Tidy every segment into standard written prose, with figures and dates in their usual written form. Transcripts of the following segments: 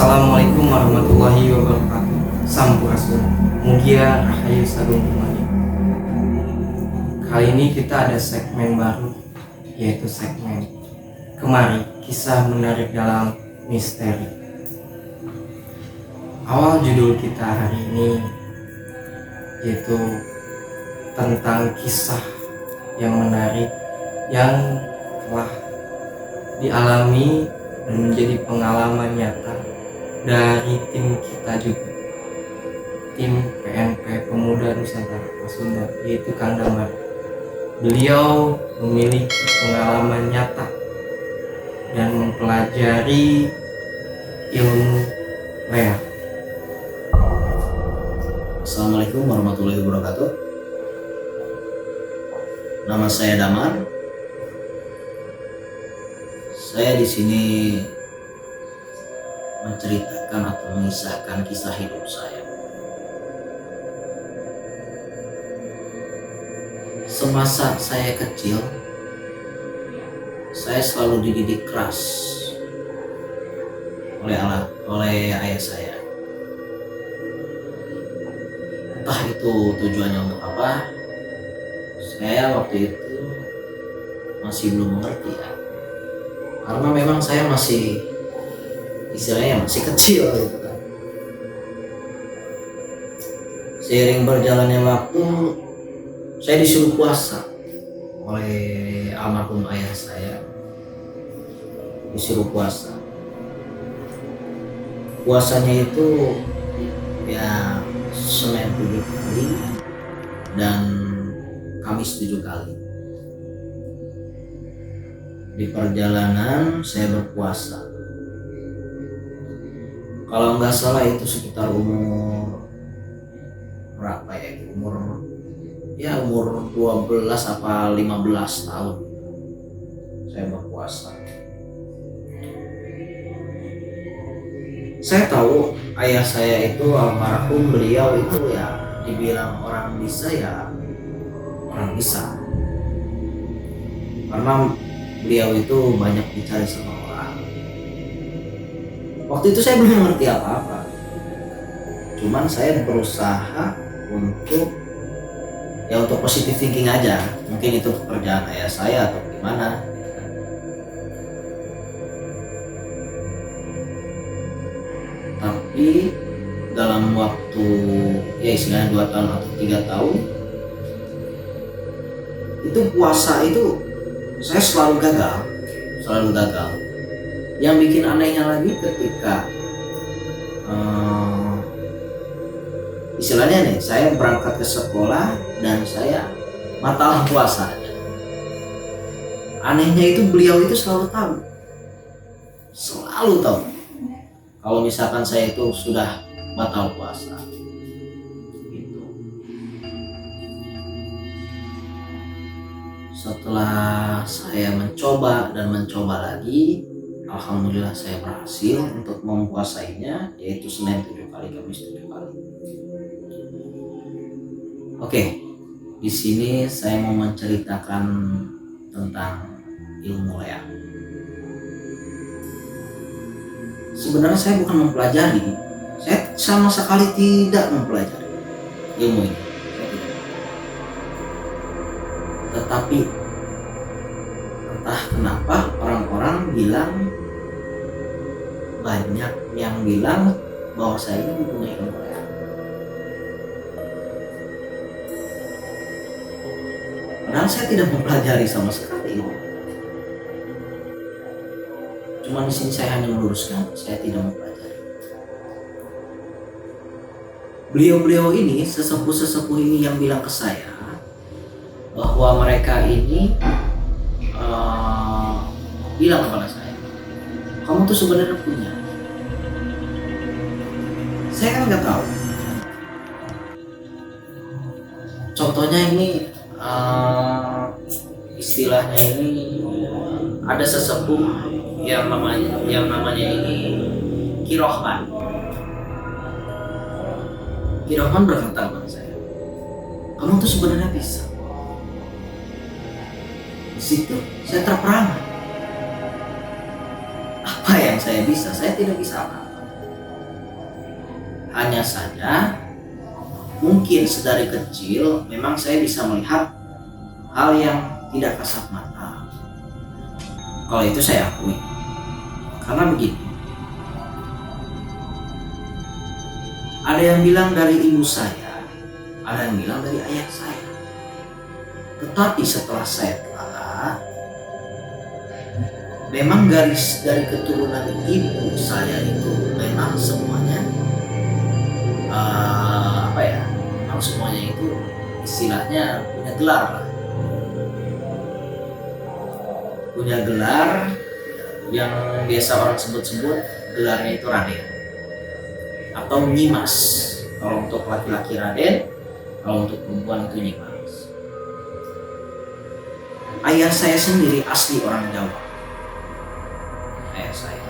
Assalamualaikum warahmatullahi wabarakatuh. Sampurasun. Mugia Rahayu Sagung Kumaya. Kali ini kita ada segmen baru, yaitu segmen Kemari Kisah Menarik dalam Misteri. Awal judul kita hari ini yaitu tentang kisah yang menarik yang telah dialami dan menjadi pengalaman nyata dari tim kita juga, tim PNP Pemuda Nusantara Pasundan, yaitu Kang Damar. Beliau memiliki pengalaman nyata dan mempelajari ilmu leak. Assalamualaikum warahmatullahi wabarakatuh. Nama saya Damar. Saya di sini menceritakan atau mengisahkan kisah hidup saya. Semasa saya kecil, saya selalu dididik keras oleh ayah saya. Entah itu tujuannya untuk apa, saya waktu itu masih belum mengerti ya. Karena memang saya masih istilahnya masih kecil gitu kan. Seiring berjalannya waktu, saya disuruh puasa oleh almarhum ayah saya. Disuruh puasa. Puasanya itu ya Senin 7 kali dan Kamis 7 kali. Di perjalanan saya berpuasa. Kalau nggak salah itu sekitar umur berapa ya? Umur 12 apa 15 tahun saya berpuasa. Saya tahu ayah saya itu almarhum, beliau itu ya dibilang orang bisa ya orang bisa. Karena beliau itu banyak dicari sama orang. Waktu itu saya belum mengerti apa-apa. Cuman saya berusaha untuk positive thinking aja. Mungkin itu pekerjaan ayah saya atau gimana. Tapi dalam waktu ya istilahnya 2 tahun atau 3 tahun itu puasa itu saya selalu gagal. Yang bikin anehnya lagi ketika istilahnya nih, saya berangkat ke sekolah dan saya batal puasa. Anehnya itu beliau itu selalu tahu kalau misalkan saya itu sudah batal puasa. Setelah saya mencoba lagi, alhamdulillah saya berhasil untuk mempuasainya, yaitu Senin 7 kali, Kamis 7 kali. Oke, di sini saya mau menceritakan tentang ilmu leak. Sebenarnya saya bukan mempelajari, saya sama sekali tidak mempelajari ilmu ini. Tetapi entah kenapa orang-orang banyak yang bilang bahwa saya ini mempunyai ilmu leak. Padahal saya tidak mempelajari sama sekali. Cuma di sini saya hanya meluruskan, saya tidak mempelajari. Beliau-beliau ini, sesepuh-sesepuh ini yang bilang ke saya bahwa mereka ini bilang kepada saya, kamu tuh sebenarnya punya. Saya kan nggak tahu. Contohnya ini istilahnya ini ada sesepuh yang namanya ini Ki Rohman. Ki Rohman berkata kepada saya, kamu tuh sebenarnya bisa. Di situ saya terperangah. Apa yang saya bisa? Saya tidak bisa apa-apa. Hanya saja mungkin sedari kecil memang saya bisa melihat hal yang tidak kasat mata. Kalau itu saya akui. Karena begini, ada yang bilang dari ibu saya, ada yang bilang dari ayah saya. Tetapi setelah saya telah, memang garis dari keturunan ibu saya itu memang semuanya memang semuanya itu istilahnya punya gelar lah. Punya gelar yang biasa orang sebut-sebut gelarnya itu Raden atau Nyimas. Kalau untuk laki-laki Raden, kalau untuk perempuan itu Nyimas. Ayah saya sendiri asli orang Jawa. Ayah saya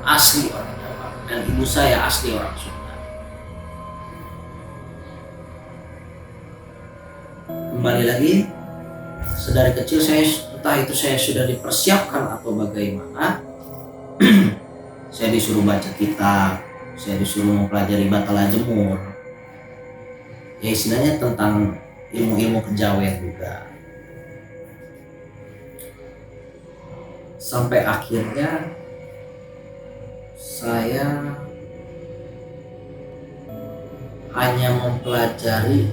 asli orang Jawa dan ibu saya asli orang Sunda. Kembali lagi, sedari kecil saya entah itu saya sudah dipersiapkan atau bagaimana, saya disuruh baca kitab, saya disuruh mempelajari Batala Jemur, ya istilahnya tentang ilmu-ilmu kejawen juga. Sampai akhirnya saya hanya mempelajari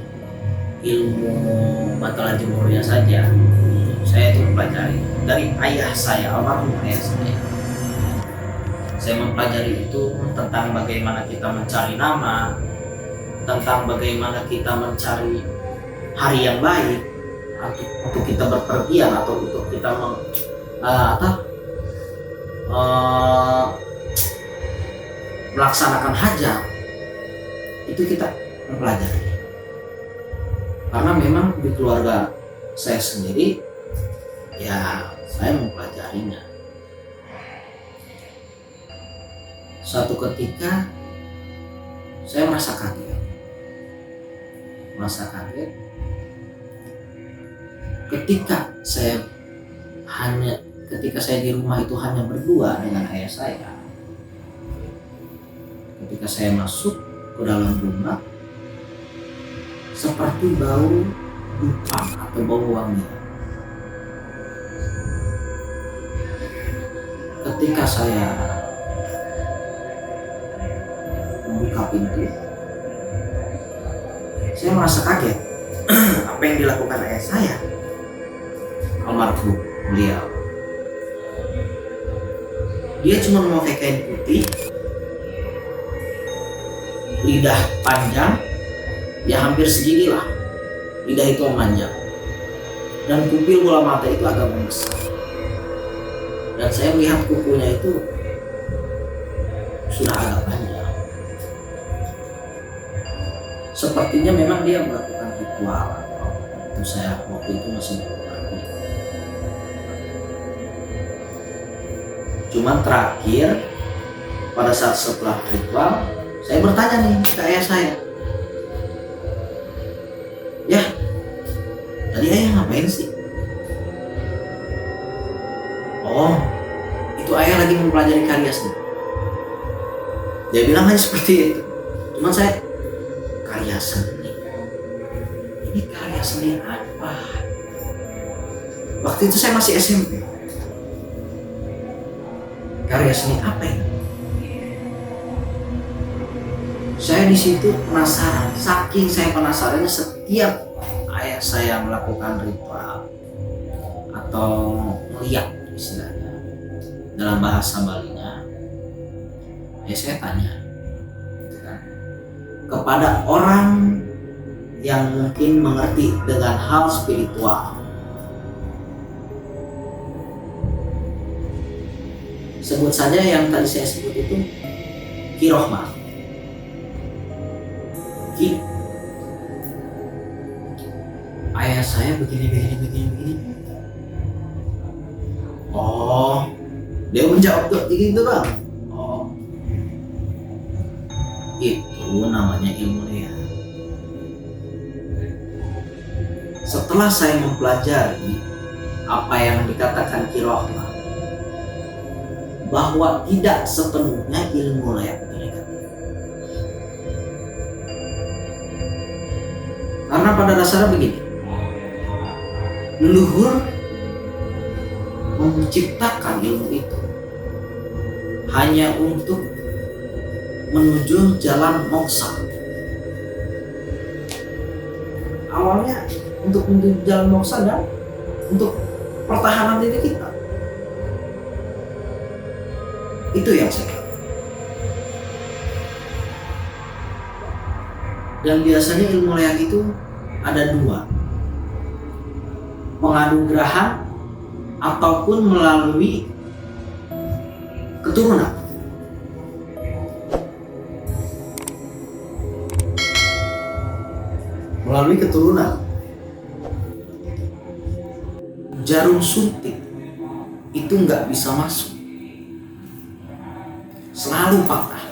ilmu Batala Jemurnya saja. Saya itu mempelajari dari ayah saya, almarhum ayah saya. Saya mempelajari itu tentang bagaimana kita mencari nama, tentang bagaimana kita mencari hari yang baik untuk kita berpergian atau untuk kita melaksanakan hajat. Itu kita mempelajari. Karena memang di keluarga saya sendiri, ya saya mempelajarinya. Suatu ketika saya merasa kaget ketika saya di rumah itu hanya berdua dengan ayah saya. Ketika saya masuk ke dalam rumah, seperti bau dupa atau bau wangi. Ketika saya membuka pintu, saya merasa kaget. Apa yang dilakukan ayah saya, almarhum beliau? Dia cuma memakai kain putih, lidah panjang, ya hampir segini lah, lidah itu memanjang, dan pupil bola mata itu agak membesar. Dan saya melihat kukunya itu sudah agak panjang. Sepertinya memang dia melakukan ritual. Itu saya waktu itu masih mengerti. Cuman terakhir pada saat setelah ritual, saya bertanya nih ke ayah saya, ya tadi ayah ngapain sih? Oh, itu ayah lagi mempelajari karya seni. Dia bilang hanya seperti itu. Cuman saya, karya seni, ini karya seni apa? Waktu itu saya masih SMP. Karya seni apa ini? Saya di situ penasaran. Saking saya penasarannya, setiap ayah saya melakukan ritual atau melihat istilahnya dalam bahasa Balinya, ya saya tanya kepada orang yang mungkin mengerti dengan hal spiritual. Sebut saja yang tadi saya sebut itu Ki Rohmah. Ki, ayah saya begini. Oh, dia menjawab tuh gitu bang. Oh, itu namanya ilmu liar. Setelah saya mempelajari apa yang dikatakan Ki Rohmah, bahwa tidak sepenuhnya ilmu layak itu negatif. Karena pada dasarnya begini, leluhur menciptakan ilmu itu hanya untuk menuju jalan moksa. Awalnya untuk menuju jalan moksa dan untuk pertahanan diri kita. Itu yang saya katakan. Dan biasanya ilmu leak itu ada dua, penganugerahan ataupun melalui keturunan. Melalui keturunan, jarum suntik itu nggak bisa masuk, selalu patah.